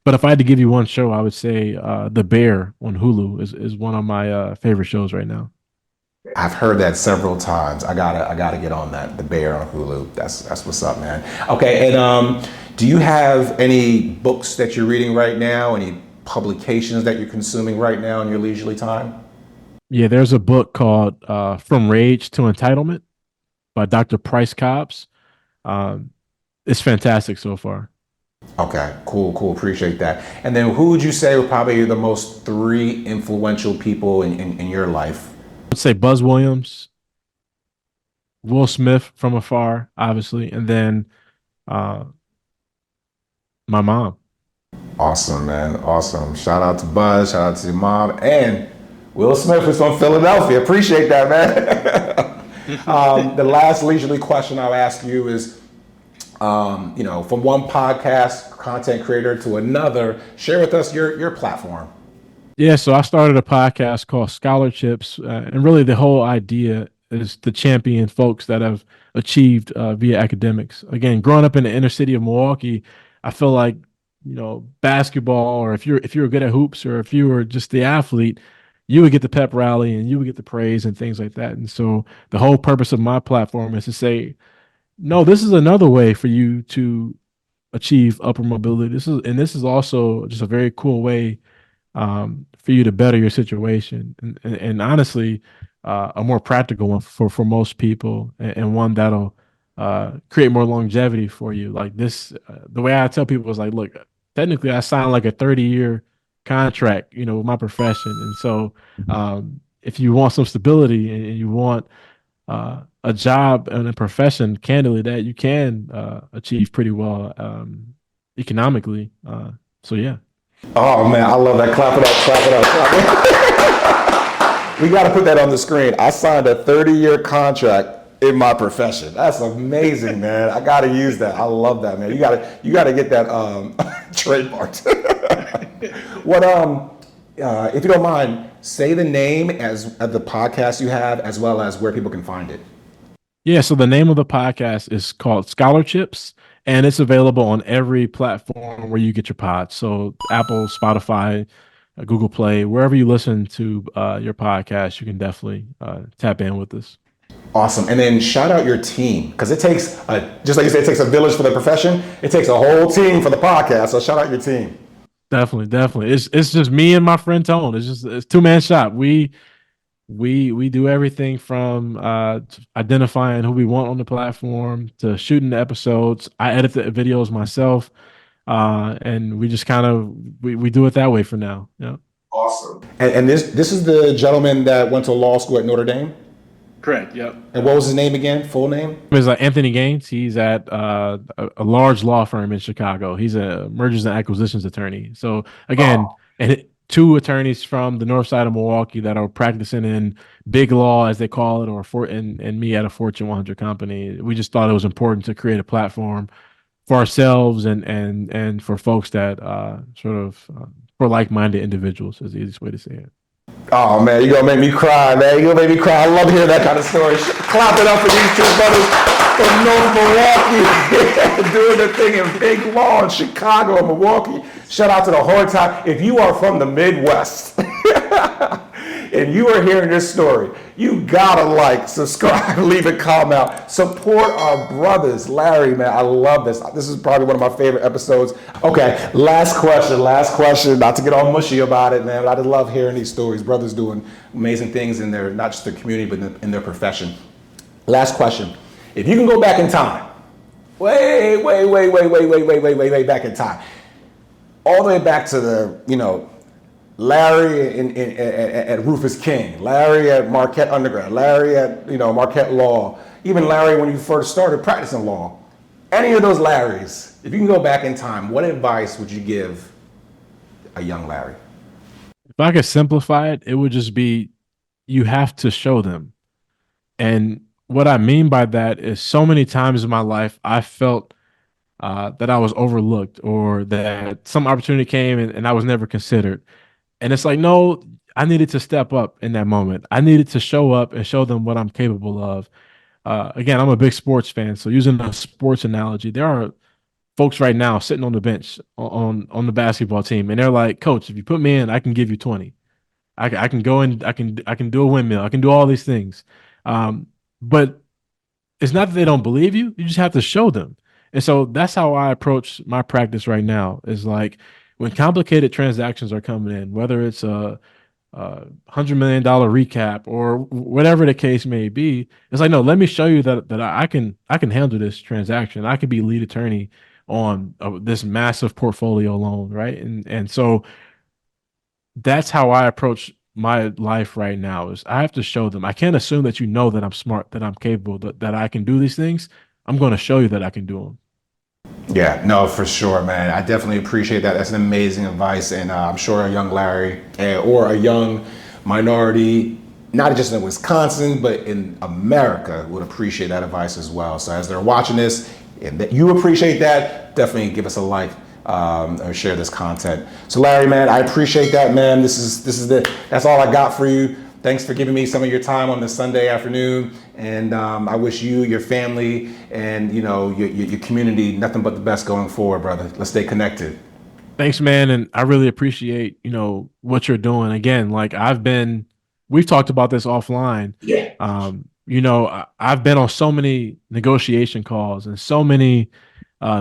[SPEAKER 3] But if I had to give you one show, I would say The Bear on Hulu is one of my favorite shows right now.
[SPEAKER 2] I've heard that several times. I gotta get on that. The Bear on Hulu. That's what's up, man. Okay, and do you have any books that you're reading right now? Any publications that you're consuming right now in your leisurely time?
[SPEAKER 3] Yeah, there's a book called From Rage to Entitlement by Dr. Price Cobbs. It's fantastic so far.
[SPEAKER 2] Okay, cool. Appreciate that. And then who would you say were probably the most 3 influential people in your life?
[SPEAKER 3] I'd say Buzz Williams, Will Smith from afar, obviously, and then my mom.
[SPEAKER 2] Awesome, man. Awesome. Shout out to Buzz. Shout out to your mom. And Will Smith is from Philadelphia. Appreciate that, man. The last leisurely question I'll ask you is, from one podcast content creator to another, share with us your platform.
[SPEAKER 3] Yeah, so I started a podcast called Scholarships, and really the whole idea is to champion folks that have achieved via academics. Again, growing up in the inner city of Milwaukee, I feel like basketball, or if you're good at hoops, or if you were just the athlete, you would get the pep rally and you would get the praise and things like that. And so the whole purpose of my platform is to say, no, this is another way for you to achieve upper mobility. This is also just a very cool way for you to better your situation, and honestly, a more practical one for most people, and one that'll create more longevity for you. Like this, the way I tell people is like, look, technically I signed like a 30-year contract, with my profession, and so if you want some stability and you want a job and a profession, candidly, that you can achieve pretty well economically. So yeah.
[SPEAKER 2] Oh man, I love that. Clap it up. We got to put that on the screen. I signed a 30-year contract in my profession. That's amazing, man. I got to use that. I love that, man. You got to get that trademarked. What if you don't mind, say the name of the podcast you have, as well as where people can find it.
[SPEAKER 3] Yeah, so the name of the podcast is called Scholarships, and it's available on every platform where you get your pods. So Apple, Spotify, Google Play, wherever you listen to your podcast, you can definitely tap in with us.
[SPEAKER 2] Awesome. And then shout out your team, because it takes, just like you said, it takes a village for the profession. It takes a whole team for the podcast. So shout out your team.
[SPEAKER 3] Definitely. It's just me and my friend Tone. It's two-man shop. We do everything from identifying who we want on the platform to shooting the episodes. I edit the videos myself, and we just kind of we do it that way for now. Yeah.
[SPEAKER 2] Awesome. And this is the gentleman that went to law school at Notre Dame?
[SPEAKER 3] Correct. Yep.
[SPEAKER 2] And what was his name again? Full name?
[SPEAKER 3] It's Anthony Gaines. He's at a large law firm in Chicago. He's a mergers and acquisitions attorney. So again, and 2 attorneys from the north side of Milwaukee that are practicing in big law, as they call it, and me at a Fortune 100 company. We just thought it was important to create a platform for ourselves and for folks that for like-minded individuals is the easiest way to say it.
[SPEAKER 2] Oh man, you're gonna make me cry, man. You're gonna make me cry. I love hearing that kind of story. Clap it up for these two brothers from North Milwaukee doing their thing in big law in Chicago and Milwaukee. Shout out to the whole time. If you are from the Midwest and you are hearing this story, you gotta like, subscribe, leave a comment, support our brothers. Larry, man, I love this. This is probably one of my favorite episodes. Okay, last question. Not to get all mushy about it, man, but I just love hearing these stories. Brothers doing amazing things in their, not just their community, but in their profession. Last question. If you can go back in time, way back in time, all the way back to the, Larry at Rufus King, Larry at Marquette undergrad, Larry at Marquette Law, even Larry when you first started practicing law. Any of those Larrys, if you can go back in time, what advice would you give a young Larry?
[SPEAKER 3] If I could simplify it, it would just be you have to show them. And what I mean by that is so many times in my life I felt that I was overlooked or that some opportunity came and I was never considered. And it's like, no, I needed to step up in that moment. I needed to show up and show them what I'm capable of. Again, I'm a big sports fan. So using a sports analogy, there are folks right now sitting on the bench on the basketball team. And they're like, Coach, if you put me in, I can give you 20. I can go in, I can do a windmill. I can do all these things. But it's not that they don't believe you. You just have to show them. And so that's how I approach my practice right now is like, when complicated transactions are coming in, whether it's a $100 million recap or whatever the case may be, it's like, no, let me show you that I can handle this transaction. I can be lead attorney on this massive portfolio loan, right? And so that's how I approach my life right now. Is I have to show them. I can't assume that that I'm smart, that I'm capable, that I can do these things. I'm going to show you that I can do them.
[SPEAKER 2] Yeah, no, for sure, man. I definitely appreciate that. That's an amazing advice. And I'm sure a young Larry or a young minority, not just in Wisconsin, but in America would appreciate that advice as well. So as they're watching this and that you appreciate that, definitely give us a like or share this content. So Larry, man, I appreciate that, man. That's all I got for you. Thanks for giving me some of your time on this Sunday afternoon. And I wish you, your family, and your community nothing but the best going forward, brother. Let's stay connected.
[SPEAKER 3] Thanks, man. And I really appreciate, what you're doing. Again, like we've talked about this offline.
[SPEAKER 2] Yeah.
[SPEAKER 3] I've been on so many negotiation calls and so many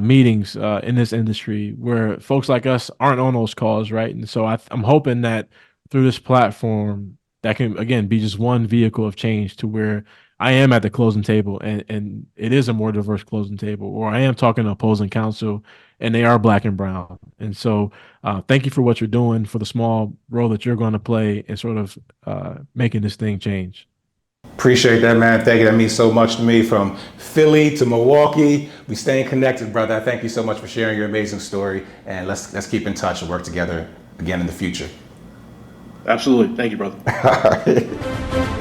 [SPEAKER 3] meetings in this industry where folks like us aren't on those calls, right? And so I'm hoping that through this platform, that can, again, be just one vehicle of change to where I am at the closing table and it is a more diverse closing table, or I am talking to opposing counsel and they are Black and brown. And so thank you for what you're doing, for the small role that you're going to play in sort of making this thing change.
[SPEAKER 2] Appreciate that, man. Thank you. That means so much to me, from Philly to Milwaukee. We staying connected, brother. Thank you so much for sharing your amazing story, and let's keep in touch and work together again in the future.
[SPEAKER 3] Absolutely. Thank you, brother.
[SPEAKER 2] All right.